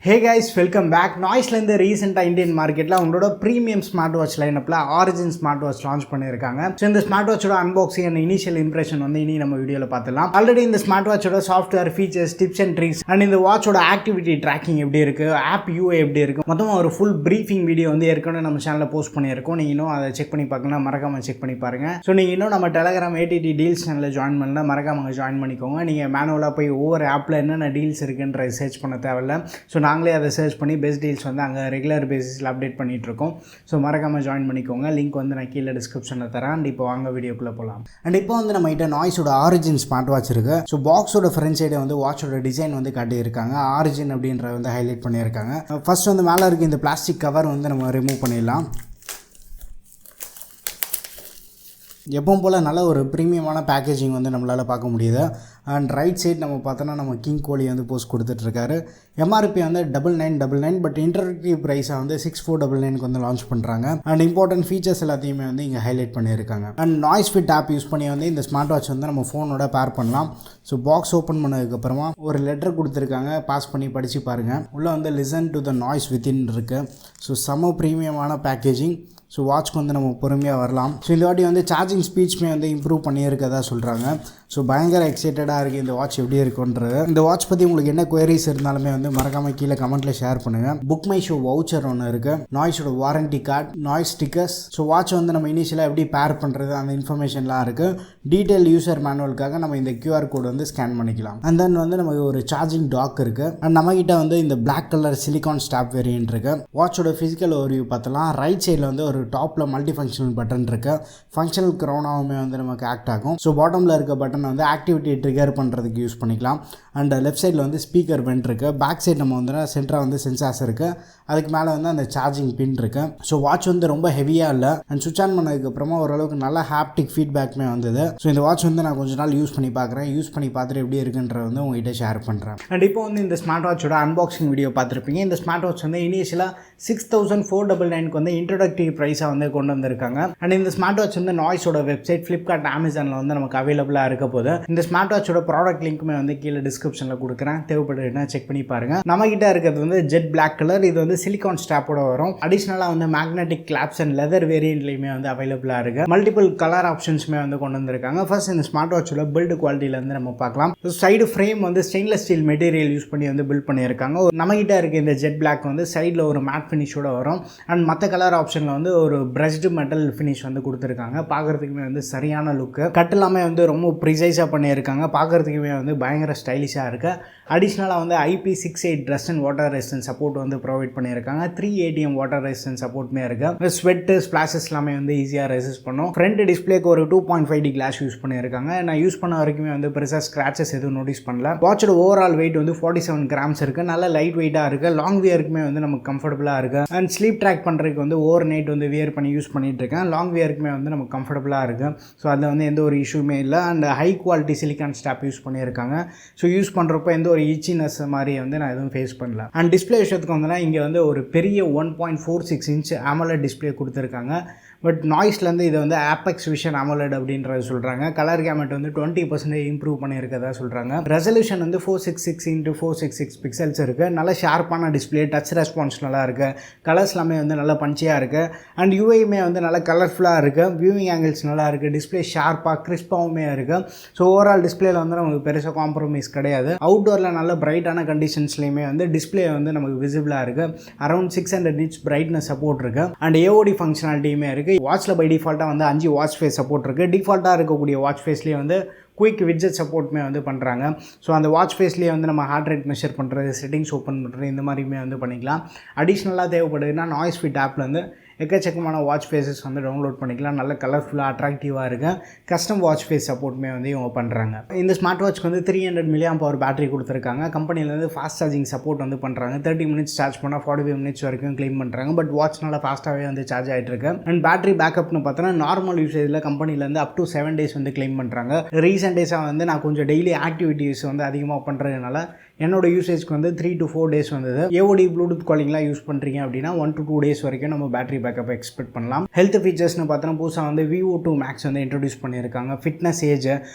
Hey guys, welcome back. Noise la recent Indian market la ungaloda premium smartwatch lineup la Origin Smartwatch launch பண்ணிருக்காங்க. So இந்த smartwatch ஓட unboxing and initial impression வந்து இனி நம்ம வீடியோல பார்த்தலாம். Already இந்த smartwatch ஓட software features, tips and tricks and இந்த watch ஓட activity tracking எப்படி இருக்கு, app UI எப்படி இருக்கு, மொத்தமா ஒரு full briefing video வந்து ஏற்கனவே நம்ம சேனல்ல போஸ்ட் பண்ணியிருக்கோம். நீங்க இன்னும் அதை செக் பண்ணி பார்க்கணும், மறக்காம செக் பண்ணி பாருங்க. So நீங்க இன்னும் நம்ம Telegram ATT deals சேனல்ல ஜாயின் பண்ணல, மறக்காம ஜாயின் பண்ணிக்கோங்க. நீங்க மேனுவலா போய் ஒவ்வொரு ஆப்ல என்னென்ன டீல்ஸ் இருக்குன்ற ரிசர்ச் பண்ண தேவையில்ல. So நாங்களே அதை சர்ச் பண்ணி பெஸ்ட் டீல்ஸ் வந்து அங்கே ரெகுலர் பேசிஸில் அப்டேட் பண்ணிகிட்ருக்கோம். ஸோ மறக்காமல் ஜாயின் பண்ணிக்கோங்க. லிங்க் வந்து நான் கீழே டிஸ்கிரிப்ஷனில் தரேன். அண்ட் இப்போ வாங்க வீடியோக்குள்ளே போகலாம். அண்ட் இப்போ வந்து நம்ம கிட்ட நாய்ஸோட ஆரிஜின் ஸ்மார்ட் வாட்ச் இருக்குது. ஸோ பாக்ஸோட ஃப்ரண்ட் சைடை வந்து வாட்சோட டிசைன் வந்து காட்டியிருக்காங்க. ஆரிஜின் அப்படின்ற வந்து ஹைலைட் பண்ணியிருக்காங்க. ஃபர்ஸ்ட் வந்து மேலே இருக்க இந்த பிளாஸ்டிக் கவர் வந்து நம்ம ரிமூவ் பண்ணிடலாம். எப்பவும் போல் நல்ல ஒரு ப்ரீமியமான பேக்கேஜிங் வந்து நம்மளால் பார்க்க முடியுது. அண்ட் ரைட் சைட் நம்ம பார்த்தோன்னா நம்ம கிங் கோலி வந்து போஸ்ட் கொடுத்துட்ருக்காரு. எம்ஆர்பி வந்து 9999, பட் இன்ட்ரோடக்டிவ் ப்ரைஸாக வந்து 6499 வந்து லான்ச் பண்ணுறாங்க. அண்ட் இம்பார்ட்டன்ட் ஃபீச்சர்ஸ் எல்லாத்தையுமே வந்து இங்கே ஹைலைட் பண்ணியிருக்காங்க. And Noise Fit app use பண்ணி வந்து இந்த ஸ்மார்ட் வாட்ச் வந்து நம்ம ஃபோனோட பேர் பண்ணலாம். ஸோ பாக்ஸ் ஓப்பன் பண்ணதுக்கப்புறமா ஒரு லெட்டர் கொடுத்துருக்காங்க, பாஸ் பண்ணி படித்து பாருங்கள். உள்ளே வந்து listen to the noise within இருக்குது. ஸோ செம ப்ரீமியமான பேக்கேஜிங். ஸோ வாட்ச்க்கு வந்து நம்ம பொறுமையாக வரலாம். ஸோ இந்த வாட்டி வந்து சார்ஜிங் ஸ்பீட்ஸ்மே வந்து இம்ப்ரூவ் பண்ணியிருக்கதா சொல்கிறாங்க. ஸோ பயங்கர எக்ஸைட்டடாக இருக்குது இந்த வாட்ச் எப்படி இருக்குன்றது. இந்த வாட்ச் பற்றி உங்களுக்கு என்ன குவரிஸ் இருந்தாலுமே வந்து மறக்காமல் கீழே கமெண்ட்டில் ஷேர் பண்ணுங்கள். புக் மை ஷோ வவுச்சர் ஒன்று இருக்குது, நாய்ஸோட warranty card, Noise stickers. So watch வந்து நம்ம இனிஷியலாக எப்படி பேர் பண்ணுறது அந்த இன்ஃபர்மேஷன்லாம் இருக்குது. டீட்டெயில் யூசர் மேனுவலுக்காக நம்ம இந்த QR கோட் வந்து ஸ்கேன் பண்ணிக்கலாம். அண்ட் தென் வந்து நமக்கு ஒரு சார்ஜிங் டாக் இருக்குது. அண்ட் நம்மகிட்ட வந்து இந்த black colour silicone strap variant இருக்குது. வாட்சோட ஃபிசிக்கல் ஓவர்வியூ பார்த்தலாம். ரைட் சைடில் வந்து ஒரு டாப்பில் மல்டி ஃபங்க்ஷனல் பட்டன் இருக்குது. ஃபங்க்ஷனல் க்ரௌனாகவுமே வந்து நமக்கு ஆக்ட் ஆகும். ஸோ பாட்டமில் இருக்க பட்டன் வந்து ஆக்டிவிட்டி ட்ரிகர் பண்ணுறதுக்கு யூஸ் பண்ணிக்கலாம். அண்ட் லெஃப்ட் சைடில் வந்து ஸ்பீக்கர் வென்ட் இருக்குது. பேக் சைடு நம்ம வந்து சென்டராக வந்து சென்சார்ஸ் இருக்குது. அதுக்கு மேலே வந்து அந்த சார்ஜிங் பின் இருக்குது. ஸோ வாட்ச் வந்து ரொம்ப ஹெவியாக இல்லை. அண்ட் சுவிச் ஆன் பண்ணதுக்கப்புறமா ஓரளவுக்கு நல்ல ஹாப்டிக் ஃபீட்பேக்குமே வந்தது. ஸோ இந்த வாட்ச் வந்து நான் கொஞ்ச நாள் யூஸ் பண்ணி பார்க்குறேன். யூஸ் பண்ணி பார்த்துட்டு எப்படி இருக்குன்ற வந்து உங்கள்கிட்ட ஷேர் பண்ணுறேன். அண்ட் இப்போ வந்து இந்த ஸ்மார்ட் வாட்சோட அன்பாக்சிங் வீடியோ பார்த்துருப்பீங்க. இந்த ஸ்மார்ட் வாட்ச் வந்து இனிஷியலாக 6499 வந்து இன்ட்ரோடக்டிவ் ப்ரைஸாக வந்து கொண்டு வந்திருக்காங்க. அண்ட் இந்த ஸ்மார்ட் வாட்ச் வந்து நாய்ஸோட வெப்சைட், ஃப்ளிப்கார்ட், அமேசானில் வந்து நமக்கு அவைலபிளாக இருக்க போது. இந்த ஸ்மார்ட் வாட்சோட ப்ராடக்ட் லிங்க்குமே வந்து கீழே டிஸ்கிரிப்ஷனில் கொடுக்குறேன். தேவைப்படுதுன்னா செக் பண்ணி பாருங்கள். நம்மகிட்ட இருக்கிறது வந்து ஜெட் பிளாக் கலர். இது வந்து சிலிகான் ஸ்டாப்போட வரும். அடிஷ்னலாக வந்து மேக்னெட்டிக் கிளாப்ஸ் அண்ட் லெதர் வேரியன்ட்லையுமே வந்து அவைலபிளாக இருக்குது. மல்டிபிள் கலர் ஆப்ஷன்ஸுமே வந்து கொண்டு வந்திருக்காங்க. ஃபர்ஸ்ட் இந்த ஸ்மார்ட் வாட்சோட பில்டு குவாலிட்டியிலேருந்து நம்ம பார்க்கலாம். சைடு ஃப்ரேம் வந்து ஸ்டெயின்லெஸ் ஸ்டீல் மெட்டீரியல் யூஸ் பண்ணி வந்து பில்ட் பண்ணியிருக்காங்க. நம்மகிட்ட இருக்க இந்த ஜெட் பிளாக் வந்து சைடில் ஒரு மேட் ஃபினிஷோட வரும். அண்ட் மற்ற கலர் ஆப்ஷனில் வந்து ஒரு பிரஷ்டு மெட்டல் ஃபினிஷ் வந்து கொடுத்துருக்காங்க. பார்க்குறதுக்குமே வந்து சரியான லுக்கு. கட் எல்லாமே வந்து ரொம்ப ப்ரிசைஸாக பண்ணியிருக்காங்க. பார்க்குறதுக்குமே வந்து பயங்கர ஸ்டைலிஷாக இருக்குது. அடிஷ்னலாக வந்து IP68 dust and water resistance support வந்து ப்ரொவைட் பண்ணியிருக்காங்க. 3 ATM வாட்டர் ரெசிஸ்டன்ஸ் சப்போர்ட்டுமே இருக்குது. ஸ்வெட்டு ஸ்பிளாஷஸ் எல்லாமே வந்து ஈஸியாக ரெசிஸ்ட் பண்ணும். ஃப்ரண்ட் டிஸ்பிளேக்கு ஒரு 2.5D கிளாஸ் யூஸ் பண்ணியிருக்காங்க. நான் யூஸ் பண்ண வரைக்குமே வந்து பெருசாக ஸ்க்ராச்சஸ் எதுவும் நோட்டீஸ் பண்ணல. வாட்சோட ஓவரால் வெயிட் வந்து 47 கிராம்ஸ் இருக்குது. நல்ல லைட் வெயிட்டாக இருக்குது. லாங் வியருக்குமே வந்து நமக்கு கம்ஃபர்டபுளாக இருக்குது. அண்ட் ஸ்லீப் ட்ராக் பண்ணுறதுக்கு வந்து ஓவர் நைட் வந்து வியர் பண்ணி யூஸ் பண்ணிட்டு இருக்கேன். லாங் வியருக்குமே வந்து நமக்கு கம்ஃபர்டபுளாக இருக்குது. ஸோ அதில் வந்து எந்த ஒரு இஷ்யூமே இல்லை. And high quality silicone strap use பண்ணியிருக்காங்க. ஸோ யூஸ் பண்ணுறப்போ எந்த ஒரு ஈச்சினஸ் மாதிரி வந்து நான் எதுவும் ஃபேஸ் பண்ணல. அண்ட் டிஸ்பிளே விஷயத்துக்கு வந்தோன்னா இங்கே வந்து ஒரு பெரிய 1.46 இன்ச் AMOLED டிஸ்பிளே கொடுத்துருக்காங்க. பட் நாய்ஸ்லேருந்து இதை வந்து ApexVision AMOLED அப்படின்றது சொல்கிறாங்க. கலர் கேமெட் வந்து 20% இம்ப்ரூவ் பண்ணியிருக்கதா சொல்கிறாங்க. ரெசல்யூஷன் வந்து 466x466 பிக்சல்ஸ் இருக்குது. நல்ல ஷார்ப்பான டிஸ்பிளே, டச் ரெஸ்பான்ஸ் நல்லா இருக்குது. கலர்ஸ் எல்லாமே வந்து நல்லா பஞ்சியாக இருக்குது. அண்ட் யூஐமே வந்து நல்லா கலர்ஃபுல்லாக இருக்குது. வியூவிங் ஆங்கிள்ஸ் நல்லா இருக்குது. டிஸ்பிளே ஷார்ப்பாக கிறிஸ்பாகவுமே இருக்குது. ஸோ ஓவரால் டிஸ்பிளேல வந்து நமக்கு பெருசாக காம்ப்ரமைஸ் கிடையாது. அவுட்டோரில் நல்ல பிரைட்டான கண்டிஷன்ஸ்லையுமே வந்து டிஸ்பிளே வந்து நமக்கு விசிபிளாக இருக்குது. அரௌண்ட் 600 nits பிரைட்னஸ் சப்போர்ட் இருக்குது. அண்ட் AOD ஃபங்க்ஷனாலிட்டியுமே இருக்குது. வாட்சில் பை டிஃபால்ட்டாக வந்து 5 வாட்ச் ஃபேஸ் சப்போர்ட் இருக்குது. டிஃபால்ட்டாக இருக்கக்கூடிய வாட்ச் ஃபேஸ்லேயே வந்து குயிக் விட்ஜெட் சப்போர்ட்டுமே வந்து பண்ணுறாங்க. ஸோ அந்த வாட்ச் ஃபேஸ்லேயே வந்து நம்ம ஹார்ட் ரேட் மெஷர் பண்ணுறது, செட்டிங்ஸ் ஓப்பன் பண்ணுறது, இந்த மாதிரியுமே வந்து பண்ணிக்கலாம். அடிஷ்னலாக தேவைப்படுதுன்னா நாய்ஸ் ஃபிட் ஆப்பில் வந்து எக்கச்சக்கமான வாட்ச் ஃபேஸஸ் வந்து டவுன்லோட் பண்ணிக்கலாம். நல்ல கலர்ஃபுல்லாக அட்ராக்டிவாக இருக்குது. கஸ்டம் வாட்ச் ஃபேஸ் சப்போர்ட்டுமே வந்து இவங்க பண்ணுறாங்க. இந்த ஸ்மார்ட் வாட்ச்க்கு வந்து 300 mAh பேட்டரி கொடுத்துருக்காங்க. கம்பெனிலேருந்து ஃபாஸ்ட் சார்ஜிங் சப்போர்ட் வந்து பண்ணுறாங்க. 30 minutes சார்ஜ் பண்ணால் 45 minutes வரைக்கும் க்ளைம் பண்ணுறாங்க. பட் வாட்ச் நல்லா ஃபாஸ்ட்டாகவே வந்து சார்ஜ் ஆகிட்டு இருக்கு. அண்ட் பேட்டரி பேக்கப்னு பார்த்தோன்னா நார்மல் யூசேஜில் கம்பெனிலேருந்து அப் டு 7 days வந்து க்ளைம் பண்ணுறாங்க. ரீசெண்ட் டேஸாக வந்து நான் கொஞ்சம் டெய்லி ஆக்டிவிட்டீஸ் வந்து அதிகமாக பண்ணுறதுனால என்னோட யூசேஜ்க்கு வந்து 3 to 4 days வந்தது. AOD ப்ளூடூத் காலிங்லாம் யூஸ் பண்ணுறீங்க அப்படின்னா 1 to 2 days வரைக்கும் நம்ம பேட்டரி பேக்கப் எக்ஸ்பெக்ட் பண்ணலாம். ஹெல்த் ஃபீச்சர்ஸ்னு பார்த்தோன்னா புதுசாக வந்து VO2 Max வந்து இன்ட்ரடியூஸ் பண்ணியிருக்காங்க. ஃபிட்னஸ் ஏஜ்,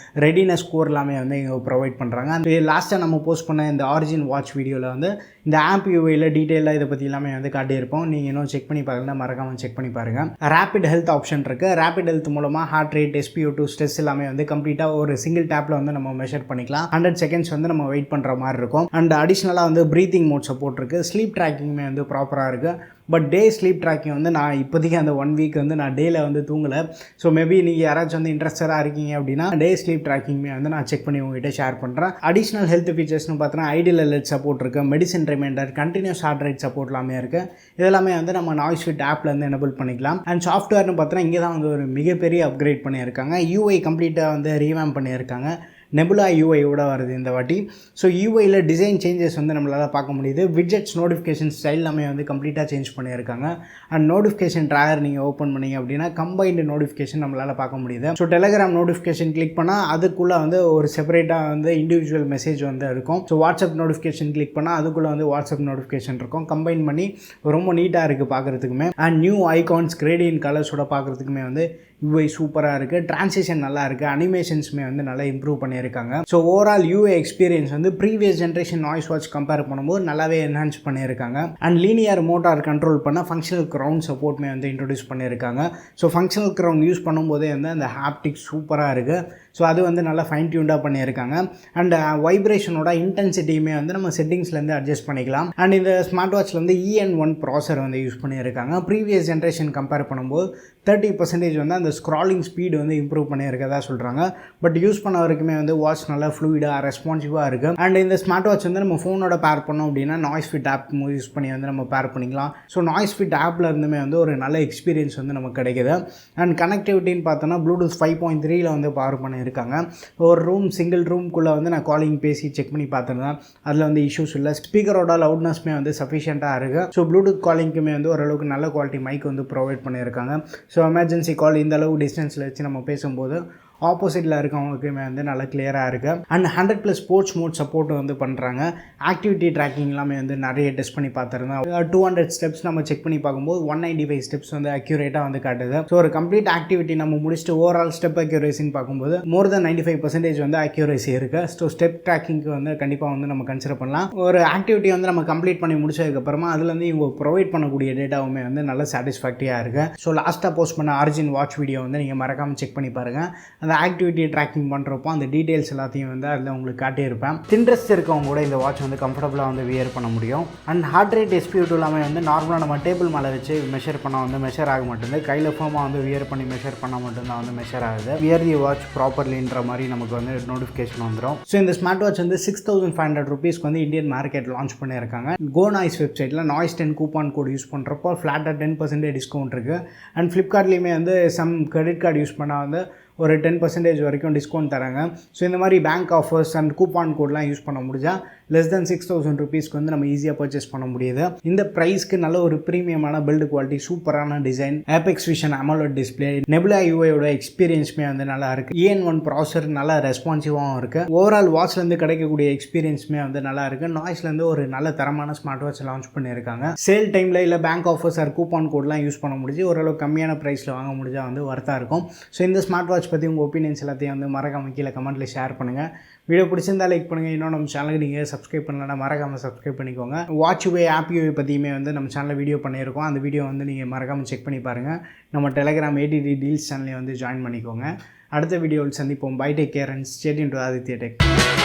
ரெடினஸ் ஸ்கோர் எல்லாமே வந்து இங்கே ப்ரொவைட் பண்ணுறாங்க. அந்த லாஸ்ட்டாக நம்ம போஸ்ட் பண்ண இந்த ஆரிஜின் வாட்ச் வீடியோவில் வந்து இந்த ஆப் யூஐயில் டீட்டெயிலாக இதை பற்றி எல்லாமே வந்து காட்டியிருப்போம். நீங்கள் இன்னும் செக் பண்ணி பார்க்கலாம், மறக்காமல் செக் பண்ணி பாருங்கள். ரேபிட் ஹெல்த் ஆப்ஷன் இருக்குது. ரேபிட் ஹெல்த் மூலமாக ஹார்ட் ரேட், SpO2, ஸ்ட்ரெஸ் எல்லாமே வந்து கம்ப்ளீட்டாக ஒரு சிங்கிள் டேப்பில் வந்து நம்ம மெஷர் பண்ணிக்கலாம். 100 செகண்ட்ஸ் வந்து நம்ம வெயிட் பண்ணுற மாதிரி இருக்கும். அண்ட் அடிஷ்னலாக வந்து ப்ரீத்திங் மோட் சப்போர்ட் இருக்குது. ஸ்லீப் ட்ராக்கிங்குமே வந்து ப்ராப்பராக இருக்குது. பட் டே ஸ்லீப் ட்ராக்கிங் வந்து நான் இப்போதைக்கு அந்த 1 வீக் வந்து நான் டேயில் வந்து தூங்கலை. ஸோ மேபி நீங்கள் யாராச்சும் வந்து இன்ட்ரெஸ்டடாக இருக்கீங்க அப்படின்னா டே ஸ்லீப் ட்ராக்கிங்குமே வந்து நான் செக் பண்ணி உங்ககிட்ட ஷேர் பண்ணுறேன். அடிஷ்னல் ஹெல்த் ஃபீச்சர்ஸ்னு பார்த்தோன்னா ஐடியல் அலர்ட் சப்போர்ட் இருக்குது, medicine reminder, continuous heart rate support எல்லாமே இருக்குது. இதெல்லாமே வந்து நம்ம நாய்ஸ் ஃபிட் ஆப்பில் வந்து எனபிள் பண்ணிக்கலாம். அண்ட் சாஃப்ட்வேர்னு பார்த்தோன்னா இங்கே தான் வந்து ஒரு மிகப்பெரிய அப்கிரேட் பண்ணியிருக்காங்க. UI கம்ப்ளீட்டாக வந்து ரீவேம் பண்ணியிருக்காங்க. Nebula UI ஓட வருது இந்த வாட்டி. ஸோ யூஐயில் டிசைன் சேஞ்சஸ் வந்து நம்மளால் பார்க்க முடியுது. விட்ஜெட்ஸ் நோட்டிஃபிகேஷன் ஸ்டைல் எல்லாமே வந்து கம்ப்ளீட்டாக சேஞ்ச் பண்ணியிருக்காங்க. அண்ட் நோட்டிஃபிகேஷன் ட்ராயர் நீங்கள் ஓப்பன் பண்ணிங்க அப்படின்னா கம்பைன்டு நோட்டிஃபிகேஷன் நம்மளால் பார்க்க முடியுது. ஸோ டெலகிராம் நோட்டிஃபிகேஷன் கிளிக் பண்ணால் அதுக்குள்ளே வந்து ஒரு செப்பரேட்டாக வந்து இண்டிவிஜுவல் மெசேஜ் வந்து இருக்கும். ஸோ வாட்ஸ்அப் நோட்டிஃபிகேஷன் கிளிக் பண்ணால் அதுக்குள்ளே வந்து வாட்ஸ்அப் நோட்டிஃபிகேஷன் இருக்கும். கம்பைன் பண்ணி ரொம்ப நீட்டாக இருக்குது பார்க்குறதுக்குமே. அண்ட் நியூ ஐகான்ஸ், கிரேடியன்ட் கலர்ஸோட பார்க்குறதுக்குமே வந்து UI சூப்பராக இருக்குது. ட்ரான்சிஷன் நல்லா இருக்குது. அனிமேஷன்ஸுமே வந்து நல்லா இம்ப்ரூவ் பண்ணியிருக்காங்க. ஸோ ஓவரால் UI எக்ஸ்பீரியன்ஸ் வந்து previous generation noise watch compare பண்ணும்போது நல்லாவே என்ஹான்ஸ் பண்ணியிருக்காங்க. அண்ட் லீனியர் மோட்டார் கண்ட்ரோல் பண்ண ஃபங்க்ஷனல் க்ரௌண்ட் சப்போர்ட்மே வந்து இன்ட்ரடியூஸ் பண்ணியிருக்காங்க. ஸோ ஃபங்க்ஷனல் க்ரௌண்ட் யூஸ் பண்ணும்போதே வந்து அந்த ஹாப்டிக் சூப்பராக இருக்குது. ஸோ அது வந்து நல்லா ஃபைன் டியூன்டாக பண்ணியிருக்காங்க. அண்ட் வைப்ரேஷனோட இன்டென்சிட்டியுமே வந்து நம்ம செட்டிங்ஸ்லேருந்து அட்ஜஸ்ட் பண்ணிக்கலாம். அண்ட் இந்த ஸ்மார்ட் வாட்சில் வந்து EN1 ப்ராசர் வந்து யூஸ் பண்ணியிருக்காங்க. ப்ரீவியஸ் ஜென்ரேஷன் கம்பேர் பண்ணும்போது 30% வந்து அந்த ஸ்க்ராலிங் ஸ்பீடு வந்து இம்ப்ரூவ் பண்ணியிருக்கதா சொல்கிறாங்க. பட் யூஸ் பண்ண வரைக்குமே வந்து வாட்ச் நல்லா ஃப்ளூயிடாக, ரெஸ்பான்சிவாக இருக்குது. அண்ட் இந்த ஸ்மார்ட் வாட்ச் வந்து நம்ம ஃபோனோட பேர் பண்ணோம் அப்படின்னா நாய்ஸ் ஃபிட் ஆப் யூஸ் பண்ணி வந்து நம்ம பேர் பண்ணிக்கலாம். ஸோ நாய்ஸ் ஃபிட் ஆப்பில் இருந்துமே வந்து ஒரு நல்ல எக்ஸ்பீரியன்ஸ் வந்து நமக்கு கிடைக்குது. அண்ட் கனெக்டிவிட்டின்னு பார்த்தோன்னா ப்ளூடூத் 5.3ல் வந்து பவர் பண்ணியிருக்காங்க. ஒரு சிங்கிள் ரூம்குள்ளே வந்து நான் காலிங் பேசி செக் பண்ணி பார்த்துருந்தேன். அதில் வந்து இஷ்யூஸ் இல்லை. ஸ்பீக்கரோட லவுட்னஸ்மே வந்து சஃபிஷியண்ட்டாக இருக்குது. ஸோ ப்ளூடூத் காலிங்க்குமே வந்து ஓரளவுக்கு நல்ல குவாலிட்டி மைக் வந்து ப்ரொவைட் பண்ணியிருக்காங்க. ஸோ எமர்ஜென்சி கால் இந்த அளவு டிஸ்டன்ஸில் வச்சு நம்ம பேசும்போது ஆப்போசிட்டில் இருக்கவங்களுக்குமே வந்து நல்லா கிளியராக இருக்குது. அண்ட் 100+ ஸ்போர்ட்ஸ் மோட் சப்போர்ட் வந்து பண்ணுறாங்க. ஆக்டிவிட்டி ட்ராக்கிங் எல்லாமே வந்து நிறைய டெஸ்ட் பண்ணி பார்த்துருந்தோம். 200 ஸ்டெப்ஸ் நம்ம செக் பண்ணி பார்க்கும்போது 195 ஸ்டெப்ஸ் வந்து அக்யூரேட்டாக வந்து காட்டுது. ஸோ ஒரு கம்ப்ளீட் ஆக்டிவிட்டி நம்ம முடிச்சுட்டு ஓவரால் ஸ்டெப் அக்யூரேசின்னு பார்க்கும்போது மோர் தென் 95% வந்து அக்யூரேசி இருக்குது. ஸோ ஸ்டெப் ட்ராக்கிங்க்கு வந்து கண்டிப்பாக வந்து நம்ம கன்சிடர் பண்ணலாம். ஒரு ஆக்டிவிட்டி வந்து நம்ம கம்ப்ளீட் பண்ணி முடிச்சதுக்கப்புறமா அதுலேருந்து இவங்க ப்ரொவைட் பண்ணக்கூடிய டேட்டாவுமே வந்து நல்ல சாட்டிஸ்ஃபேக்டரியாக இருக்குது. ஸோ லாஸ்ட்டாக போஸ்ட் பண்ண ஆரிஜின் வாட்ச் வீடியோ வந்து நீங்கள் மறக்காமல் செக் பண்ணி பாருங்கள். அந்த ஆக்டிவிட்டி ட்ராக்கிங் பண்ணுறப்போ அந்த டீட்டெயில்ஸ் எல்லாத்தையும் வந்து அதில் உங்களுக்கு காட்டியிருப்பேன். இன்ட்ரெஸ்ட் இருக்கவங்க கூட இந்த வாட்ச் வந்து கம்ஃபர்டபுளாக வந்து வியர் பண்ண முடியும். அண்ட் ஹார்ட் ரேட், SpO2 எல்லாமே வந்து நார்மலாக நம்ம டேபிள் மேலே வச்சு மெஷர் பண்ணால் வந்து மெஷர் ஆக மாட்டேங்குது. கையில் ஃபோமாக வந்து வியர் பண்ணி மெஷர் பண்ணால் மட்டும்தான் வந்து மெஷர் ஆகுது. வியர் தி வாட்ச் ப்ராப்பர்லின்ற மாதிரி நமக்கு வந்து நோட்டிஃபிகேஷன் வந்துடும். ஸோ இந்த ஸ்மார்ட் வாட்ச் வந்து 6500 rupees வந்து இந்தியன் மார்க்கெட் லான்ச் பண்ணியிருக்காங்க. கோ நாய்ஸ் வெப்சைட்டில் நாய்ஸ் 10 கூப்பான் கோட் யூஸ் பண்ணுறப்போ ஃப்ளாட்டாக 10% டிஸ்கவுண்ட் இருக்குது. அண்ட் ஃப்ளிப்கார்ட்லேயுமே வந்து சம் கிரெடிட் கார்டு யூஸ் பண்ணால் வந்து ஒரு 10% வரைக்கும் டிஸ்கவுண்ட் தராங்க. ஸோ இந்த மாதிரி பேங்க் ஆஃபர்ஸ் அண்ட் கூப்பான் கோட்லாம் யூஸ் பண்ண முடிஞ்சால் less than 6000 rupeesக்கு வந்து நம்ம ஈஸியாக பர்ச்சேஸ் பண்ண முடியுது. இந்த ப்ரைஸ்க்கு நல்ல ஒரு ப்ரீமியமான பில்டு குவாலிட்டி, சூப்பரான design, ApexVision AMOLED display, Nebula UIயோட எக்ஸ்பீரியன்ஸுமே வந்து நல்லா இருக்குது. EN1 ப்ராசர் நல்லா ரெஸ்பான்சிவாகவும் இருக்குது. ஓவரால் வாட்ச்லேருந்து கிடைக்கக்கூடிய எக்ஸ்பீரியன்ஸுமே வந்து நல்லா இருக்குது. நாய்ஸ்லேருந்து ஒரு நல்ல தரமான ஸ்மார்ட் வாட்ச் லான்ச் பண்ணியிருக்காங்க. சேல் டைமில் இல்லை பேங்க் ஆஃபர்ஸ் ஆர் கூப்பான் கோட்லாம் யூஸ் பண்ண முடிஞ்சு ஓரளவு கம்மியான ப்ரைஸில் வாங்க முடிஞ்சால் வந்து வர்த்தாக இருக்கும். ஸோ இந்த ஸ்மார்ட் வாட்ச் பற்றி உங்கள் ஒப்பீனியன்ஸ் எல்லாத்தையும் வந்து மறக்காமல் கீழே கமெண்ட்டில் ஷேர் பண்ணுங்கள். வீடியோ பிடிச்சிருந்தா லைக் பண்ணுங்கள். இன்னும் நம்ம சேனலுக்கு நீங்கள் சப்ஸ்கிரைப் பண்ணலன்னா மறக்காமல் சப்ஸ்கிரைப் பண்ணிக்கோங்க. வாட்ச் யூஐ ஆப் யூஐ பற்றியுமே வந்து நம்ம சேனலில் வீடியோ பண்ணியிருக்கோம். அந்த வீடியோ வந்து நீங்கள் மறக்காமல் செக் பண்ணி பாருங்கள். நம்ம டெலகிராம் ADD டீல்ஸ் சேனலையும் வந்து ஜாயின் பண்ணிக்கோங்க. அடுத்த வீடியோவில் சந்திப்போம். Bye, take care and stay tuned to Aditya tech.